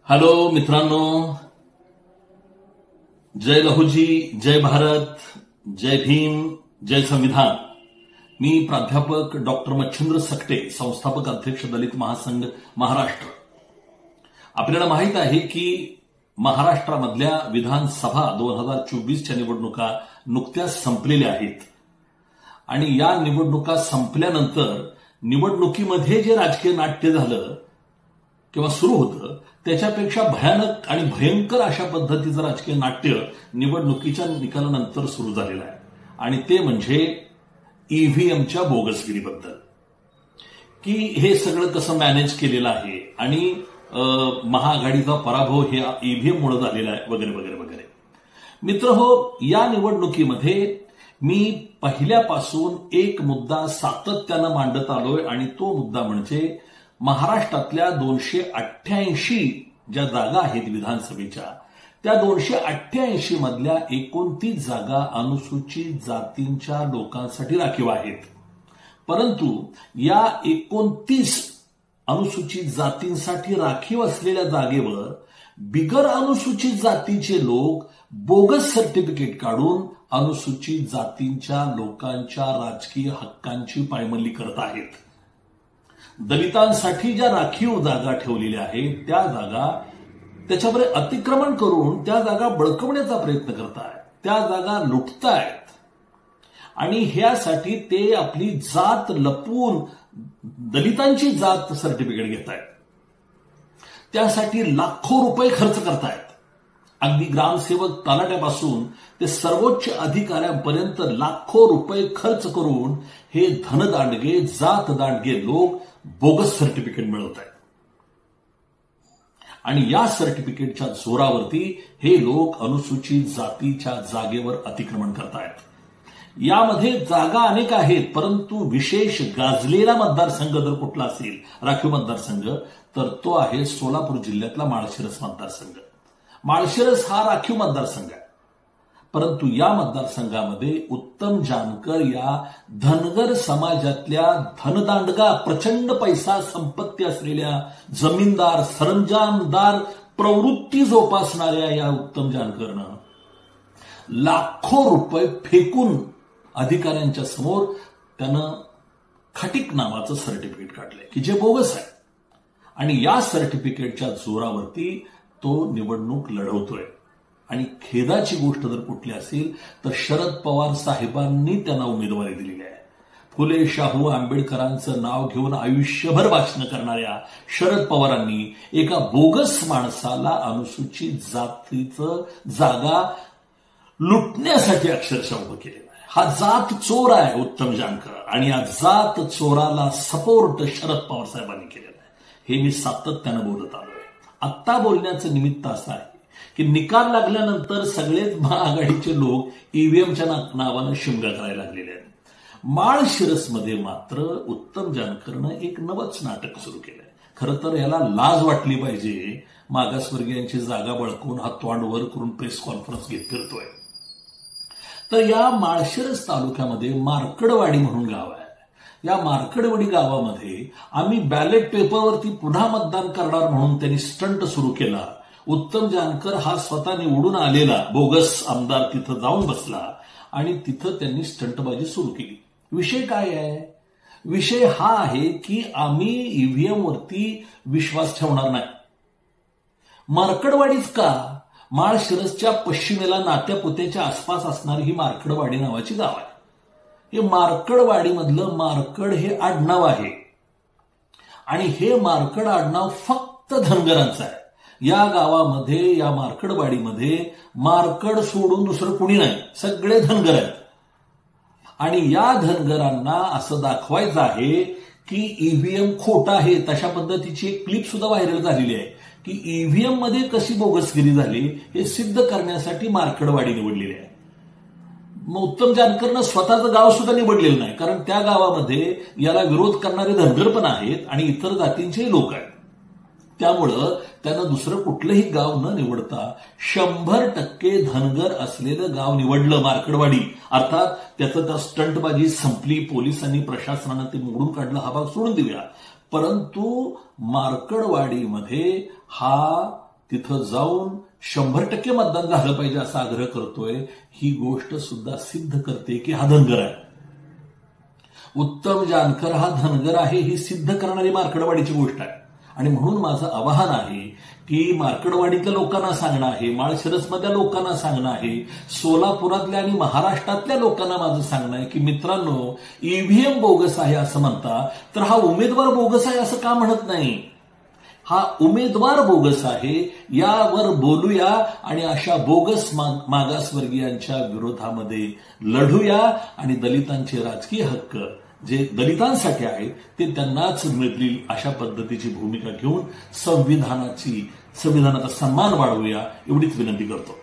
Hello मित्रांनो, जय लहुजी, जय भारत, जय भीम, जय संविधान। मी प्राध्यापक डॉक्टर मच्छिंद्र सकटे, संस्थापक अध्यक्ष दलित महासंघ महाराष्ट्र। आपल्याला माहित आहे की महाराष्ट्रामधल्या विधानसभा 2024च्या निवडणुका नुकत्याच संपलेल्या आहेत आणि या निवडणुका संपल्यानंतर निवडणुकीमध्ये जे राजकीय नाट्य झालं किंवा सुरू होतं त्याच्यापेक्षा भयानक आणि भयंकर अशा पद्धतीचं राजकीय नाट्य निवडणुकीच्या निकालानंतर सुरू झालेलं आहे आणि ते म्हणजे ईव्हीएमच्या बोगसगिरीबद्दल, की हे सगळं कसं मॅनेज केलेलं आहे आणि महाआघाडीचा पराभव हे ईव्हीएममुळे झालेला आहे वगैरे वगैरे वगैरे। मित्रहो, या निवडणुकीमध्ये मी पहिल्यापासून एक मुद्दा सातत्यानं मांडत आलोय आणि तो मुद्दा म्हणजे महाराष्ट्रातल्या 288 ज्या जागा आहेत विधानसभेच्या, त्या 288 मधल्या 29 जागा अनुसूचित जातींच्या लोकांसाठी राखीव आहेत। परंतु या 29 अनुसूचित जातींसाठी राखीव असलेल्या जागेवर बिगर अनुसूचित जातीचे लोक बोगस सर्टिफिकेट काढून अनुसूचित जातींच्या लोकांच्या राजकीय हक्कांची पायमल्ली करत आहेत। दलितांसाठी ज्या राखीव जागा ठेवलेल्या आहेत त्या जागा त्याच्यावर अतिक्रमण करून त्या जागा बळकवण्याचा प्रयत्न करतायत, त्या जागा लुटतायत आणि ह्यासाठी ते आपली जात लपवून दलितांची जात सर्टिफिकेट घेतायत। त्यासाठी लाखो रुपये खर्च करतायत। अगदी ग्रामसेवक तलाट्यापासून ते सर्वोच्च अधिकाऱ्यांपर्यंत लाखो रुपये खर्च करून हे धनदांडगे, जात दांडगे लोक बोगस सर्टिफिकेट मिळवत आहेत आणि या सर्टिफिकेटच्या जोरावरती हे लोक अनुसूचित जातीच्या जागेवर अतिक्रमण करतायत। यामध्ये जागा अनेक आहेत, परंतु विशेष गाजलेला मतदारसंघ जर कुठला असेल राखीव मतदारसंघ तर तो आहे सोलापूर जिल्ह्यातला माळशिरस मतदारसंघ। माळशिरस हा राखीव मतदारसंघ आहे, परंतु या मतदारसंघामध्ये उत्तम जानकर या धनगर समाजातल्या धनदांडगा, प्रचंड पैसा संपत्ती असलेल्या जमीनदार, सरंजामदार प्रवृत्ती जोपासणाऱ्या या उत्तम जानकरनं लाखो रुपये फेकून अधिकाऱ्यांच्या समोर त्यानं खटिक नावाचं सर्टिफिकेट काढलंय की जे बोगस आहे आणि या सर्टिफिकेटच्या जोरावरती तो निवडणूक लढवतोय। आणि खेदाची गोष्ट जर कुठली असेल तर शरद पवार साहेबांनी त्यांना उमेदवारी दिलेली आहे। फुले शाहू आंबेडकरांचं नाव घेऊन आयुष्यभर भाषण करणाऱ्या शरद पवारांनी एका बोगस माणसाला अनुसूचित जातीचं जागा लुटण्यासाठी अक्षरशः उभं केलेलं आहे। हा जात चोर आहे उत्तम जानकर आणि या जात चोराला सपोर्ट शरद पवार साहेबांनी केलेला आहे। हे मी सातत्यानं बोलत आलोय। आत्ता बोलण्याचं निमित्त असं आहे की निकाल लागल्यानंतर सगळेच महाआघाडीचे लोक ईव्हीएमच्या नावानं शिमगा करायला लागलेले आहेत। माळशिरसमध्ये मात्र उत्तम जानकरनं एक नवच नाटक सुरू केलंय। खरं तर याला लाज वाटली पाहिजे, मागासवर्गीयांची जागा बळकवून हा तोंड वर करून प्रेस कॉन्फरन्स घेत फिरतोय। तर या माळशिरस तालुक्यामध्ये मार्कडवाडी म्हणून गाव आहे। या मार्कडवाडी गावामध्ये आम्ही बॅलेट पेपरवरती पुन्हा मतदान करणार म्हणून त्यांनी स्टंट सुरू केला। उत्तम जानकर हा स्वतः निवडून आलेला बोगस आमदार तिथं जाऊन बसला आणि तिथं त्यांनी स्टंटबाजी सुरू केली। विषय काय आहे? विषय हा आहे की आम्ही ईव्हीएम वरती विश्वास ठेवणार नाही। मार्कडवाडीच का? माळशिरसच्या पश्चिमेला नात्यापुत्याच्या आसपास असणारी ही मार्कडवाडी नावाची गाव आहे। हे मार्कडवाडीमधलं मार्कड हे आडनाव आहे आणि हे मार्कड आडनाव फक्त धनगरांचं आहे। या गावामध्ये, या मार्कडवाडीमध्ये मार्कड सोडून दुसरं कुणी नाही, सगळे धनगर आहेत आणि या धनगरांना असं दाखवायचं आहे की ईव्हीएम खोटा आहे। तशा पद्धतीची एक क्लिप सुद्धा व्हायरल झालेली आहे की ईव्हीएम मध्ये कशी बोगसगिरी झाली हे सिद्ध करण्यासाठी मार्कडवाडी निवडलेली आहे। उत्तम जानकरनं स्वतःचं गाव सुद्धा निवडलेलं नाही, कारण त्या गावामध्ये याला विरोध करणारे धनगर पण आहेत आणि इतर जातींचे लोक आहेत। त्यामुळं त्यानं दुसरं कुठलंही गाव न निवडता 100% धनगर असलेलं गाव निवडलं, मार्कडवाडी। अर्थात त्याचं त्या स्टंटबाजी संपली, पोलिसांनी प्रशासनानं ते मोडून काढलं, हा भाग सोडून देऊया। परंतु मार्कडवाडीमध्ये हा तिथं जाऊन 100% मतदान झालं पाहिजे असा आग्रह करतोय, ही गोष्ट सुद्धा सिद्ध करते की हा धनगर आहे. उत्तम जानकर हा धनगर आहे ही सिद्ध करणारी मार्कडवाडीची गोष्ट आहे. आणि म्हणून माझं आवाहन आहे की मार्कडवाडीतल्या लोकांना सांगणं आहे, माळशिरसमधल्या लोकांना सांगणं आहे, सोलापुरातल्या आणि महाराष्ट्रातल्या लोकांना माझं सांगणं आहे की मित्रांनो, ईव्हीएम बोगस आहे असं म्हणता, तर हा उमेदवार बोगस आहे असं का म्हणत नाही? हा उमेदवार बोगस आहे, यावर बोलूया आणि अशा बोगस मागासवर्गीयांच्या विरोधामध्ये लढूया आणि दलितांचे राजकीय हक्क जे दलितांसाठी आहेत ते त्यांनाच मिळतील अशा पद्धतीची भूमिका घेऊन संविधानाचा सन्मान वाढवूया, एवढीच विनंती करतो.